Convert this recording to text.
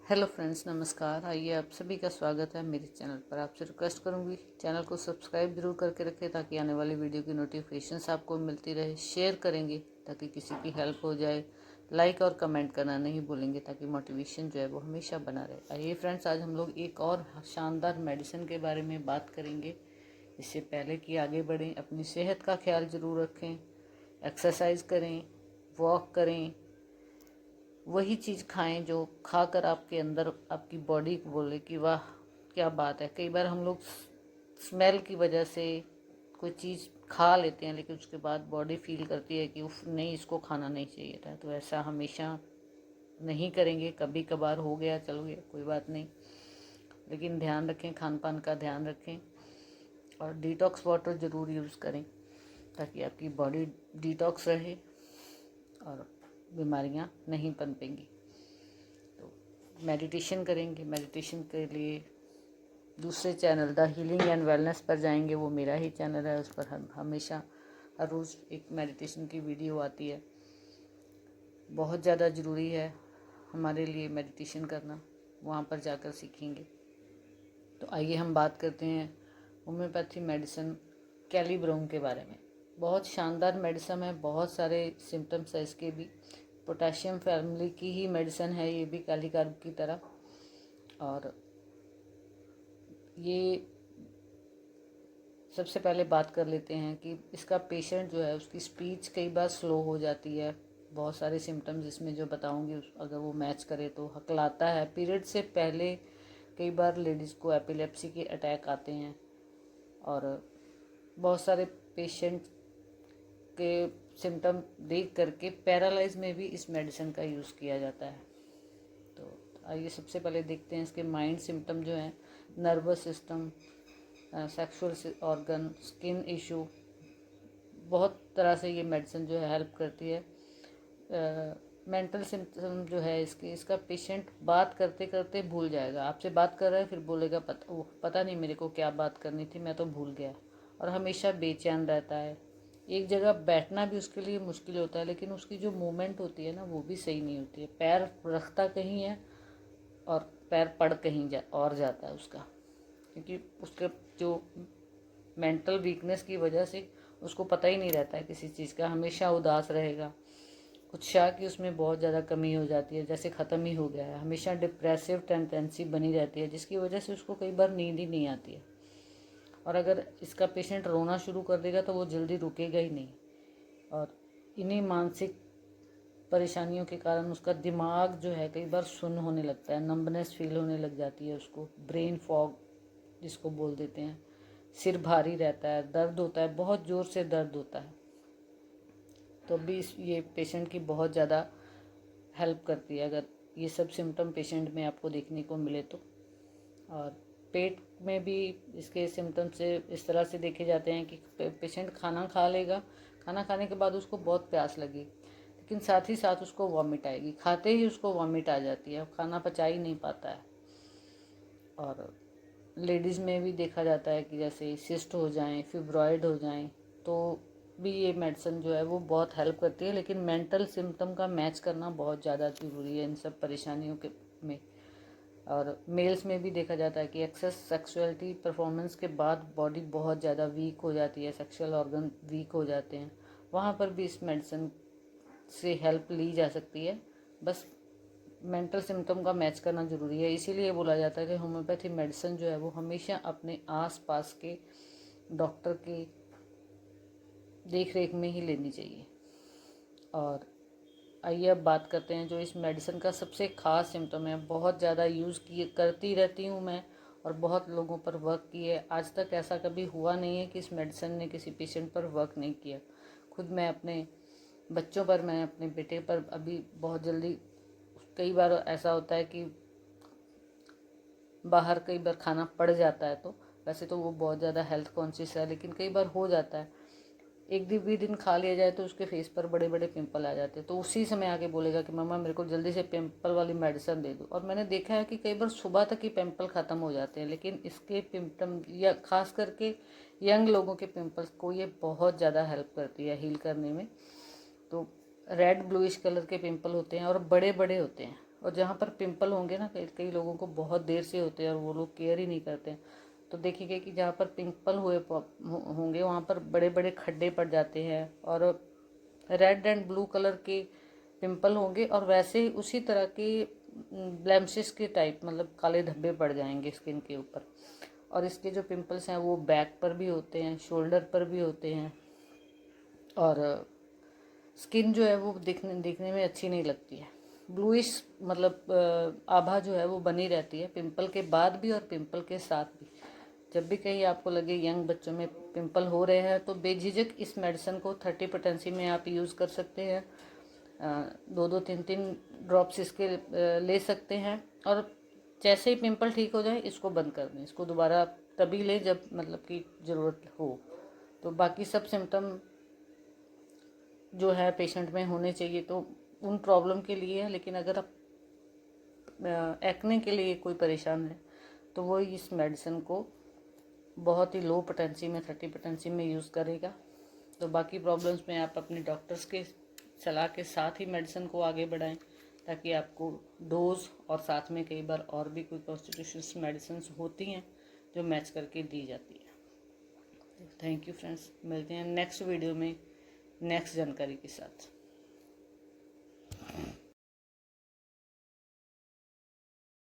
Hello friends, नमस्कार। आइए, आप सभी का स्वागत है मेरे चैनल पर। आपसे रिक्वेस्ट करूंगी चैनल को सब्सक्राइब जरूर करके रखें ताकि आने वाली वीडियो की नोटिफिकेशंस आपको मिलती रहे। शेयर करेंगे ताकि किसी की हेल्प हो जाए। लाइक और कमेंट करना नहीं भूलेंगे ताकि मोटिवेशन जो है वो हमेशा बना रहे। आइए फ्रेंड्स, आज हम लोग एक और शानदार मेडिसिन के बारे में बात करेंगे। इससे पहले कि आगे बढ़ें, अपनी सेहत का ख्याल ज़रूर रखें, एक्सरसाइज करें, वॉक करें, वही चीज़ खाएं जो खाकर आपके अंदर आपकी बॉडी को बोले कि वाह क्या बात है। कई बार हम लोग स्मेल की वजह से कोई चीज़ खा लेते हैं लेकिन उसके बाद बॉडी फील करती है कि उफ नहीं, इसको खाना नहीं चाहिए था। तो ऐसा हमेशा नहीं करेंगे। कभी कभार हो गया, चलो गया, कोई बात नहीं, लेकिन ध्यान रखें, खान पान का ध्यान रखें और डिटॉक्स वाटर ज़रूर यूज़ करें ताकि आपकी बॉडी डिटॉक्स रहे और बीमारियां नहीं पनपेंगी। तो मेडिटेशन करेंगे। मेडिटेशन के लिए दूसरे channel the healing and wellness पर जाएंगे। वो मेरा ही चैनल है, उस पर हमेशा हर रोज़ एक मेडिटेशन की वीडियो आती है। बहुत ज़्यादा ज़रूरी है हमारे लिए मेडिटेशन करना, वहाँ पर जाकर सीखेंगे। तो आइए हम बात करते हैं होम्योपैथी मेडिसिन कैलीब्रोम के बारे में। बहुत शानदार मेडिसिन है, बहुत सारे सिम्टम्स है इसके भी। पोटेशियम फैमिली की ही मेडिसिन है ये भी, कैलीकार्ब की तरह। और ये सबसे पहले बात कर लेते हैं कि इसका पेशेंट जो है उसकी स्पीच कई बार स्लो हो जाती है। बहुत सारे सिम्टम्स इसमें जो बताऊंगी अगर वो मैच करे तो हकलाता है। पीरियड से पहले कई बार लेडीज़ को एपिलेप्सी के अटैक आते हैं और बहुत सारे पेशेंट के सिम्टम देख करके पैरालाइज में भी इस मेडिसिन का यूज़ किया जाता है। तो आइए सबसे पहले देखते हैं इसके माइंड सिम्टम जो हैं। Nervous system, sexual organ, skin issue, बहुत तरह से ये मेडिसिन जो है हेल्प करती है। मेंटल सिम्टम जो है इसका पेशेंट बात करते करते भूल जाएगा। आपसे बात कर रहा है फिर बोलेगा पता नहीं मेरे को क्या बात करनी थी, मैं तो भूल गया। और हमेशा बेचैन रहता है। एक जगह बैठना भी उसके लिए मुश्किल होता है, लेकिन उसकी जो मूवमेंट होती है ना वो भी सही नहीं होती है। पैर रखता कहीं है और पैर पड़ कहीं और जाता है उसका, क्योंकि उसके जो मेंटल वीकनेस की वजह से उसको पता ही नहीं रहता है किसी चीज़ का। हमेशा उदास रहेगा। उत्साह की उसमें बहुत ज़्यादा कमी हो जाती है, जैसे ख़त्म ही हो गया है। हमेशा डिप्रेसिव टेंडेंसी बनी रहती है जिसकी वजह से उसको कई बार नींद ही नहीं आती है। और अगर इसका पेशेंट रोना शुरू कर देगा तो वो जल्दी रुकेगा ही नहीं। और इन्हीं मानसिक परेशानियों के कारण उसका दिमाग जो है कई बार सुन्न होने लगता है, नंबनेस फील होने लग जाती है उसको, ब्रेन फॉग जिसको बोल देते हैं। सिर भारी रहता है, दर्द होता है, बहुत ज़ोर से दर्द होता है। तो भी ये पेशेंट की बहुत ज़्यादा हेल्प करती है अगर ये सब सिम्टम पेशेंट में आपको देखने को मिले तो। और पेट में भी इसके सिम्टम से इस तरह से देखे जाते हैं कि पेशेंट खाना खा लेगा, खाना खाने के बाद उसको बहुत प्यास लगेगी लेकिन साथ ही साथ उसको वॉमिट आएगी। खाते ही उसको वॉमिट आ जाती है, खाना पचा ही नहीं पाता है। और लेडीज़ में भी देखा जाता है कि जैसे सिस्ट हो जाएं, फिब्रॉयड हो जाएं, तो भी ये मेडिसिन जो है वो बहुत हेल्प करती है। लेकिन मेंटल सिम्टम का मैच करना बहुत ज़्यादा ज़रूरी है इन सब परेशानियों के में। और मेल्स में भी देखा जाता है कि एक्सेस सेक्सुअलिटी परफॉर्मेंस के बाद बॉडी बहुत ज़्यादा वीक हो जाती है, सेक्सुअल ऑर्गन वीक हो जाते हैं। वहाँ पर भी इस मेडिसिन से हेल्प ली जा सकती है। बस मेंटल सिम्टम का मैच करना ज़रूरी है। इसीलिए बोला जाता है कि होम्योपैथी मेडिसिन जो है वो हमेशा अपने आस पास के डॉक्टर की देख रेख में ही लेनी चाहिए। और आइए अब बात करते हैं जो इस मेडिसिन का सबसे ख़ास सिम्टम है। बहुत ज़्यादा यूज़ करती रहती हूँ मैं और बहुत लोगों पर वर्क की है। आज तक ऐसा कभी हुआ नहीं है कि इस मेडिसिन ने किसी पेशेंट पर वर्क नहीं किया। खुद मैं अपने बच्चों पर, मैं अपने बेटे पर अभी बहुत जल्दी, कई बार ऐसा होता है कि बाहर कई बार खाना पड़ जाता है, तो वैसे तो वो बहुत ज़्यादा हेल्थ कॉन्शियस है लेकिन कई बार हो जाता है एक दिन भी दिन खा लिया जाए तो उसके फेस पर बड़े बड़े पिंपल आ जाते हैं। तो उसी समय आके बोलेगा कि मम्मा मेरे को जल्दी से पिंपल वाली मेडिसिन दे दो। और मैंने देखा है कि कई बार सुबह तक ही पिंपल ख़त्म हो जाते हैं, लेकिन इसके पिम्पल या खास करके यंग लोगों के पिंपल्स को ये बहुत ज़्यादा हेल्प करती है हील करने में। तो रेड ब्लूइश कलर के पिंपल होते हैं और बड़े बड़े होते हैं, और जहाँ पर पिंपल होंगे ना, कई कई लोगों को बहुत देर से होते हैं और वो लोग केयर ही नहीं करते हैं, तो देखिएगा कि जहाँ पर पिंपल होंगे वहाँ पर बड़े बड़े खड्डे पड़ जाते हैं और रेड एंड ब्लू कलर के पिंपल होंगे, और वैसे ही उसी तरह के ब्लेमिशेस के टाइप, मतलब काले धब्बे पड़ जाएंगे स्किन के ऊपर। और इसके जो पिंपल्स हैं वो बैक पर भी होते हैं, शोल्डर पर भी होते हैं, और स्किन जो है वो दिखने में अच्छी नहीं लगती है। ब्लूइश मतलब आभा जो है वो बनी रहती है पिंपल के बाद भी और पिंपल के साथ भी। जब भी कहीं आपको लगे यंग बच्चों में पिंपल हो रहे हैं तो बेझिझक इस मेडिसिन को 30 पोटेंसी में आप यूज़ कर सकते हैं। 2-2 3-3 ड्रॉप्स इसके ले सकते हैं, और जैसे ही पिंपल ठीक हो जाए इसको बंद कर दें। इसको दोबारा तभी लें जब मतलब कि ज़रूरत हो। तो बाकी सब सिम्टम जो है पेशेंट में होने चाहिए तो उन प्रॉब्लम के लिए है, लेकिन अगर आप एक्ने के लिए कोई परेशान है तो वो इस मेडिसिन को बहुत ही लो पोटेंसी में 30 पोटेंसी में यूज़ करेगा। तो बाकी प्रॉब्लम्स में आप अपने डॉक्टर्स के सलाह के साथ ही मेडिसिन को आगे बढ़ाएं, ताकि आपको डोज और साथ में कई बार और भी कोई कॉन्स्टिट्यूशनल मेडिसिन होती हैं जो मैच करके दी जाती है। थैंक यू फ्रेंड्स, मिलते हैं नेक्स्ट वीडियो में नेक्स्ट जानकारी के साथ।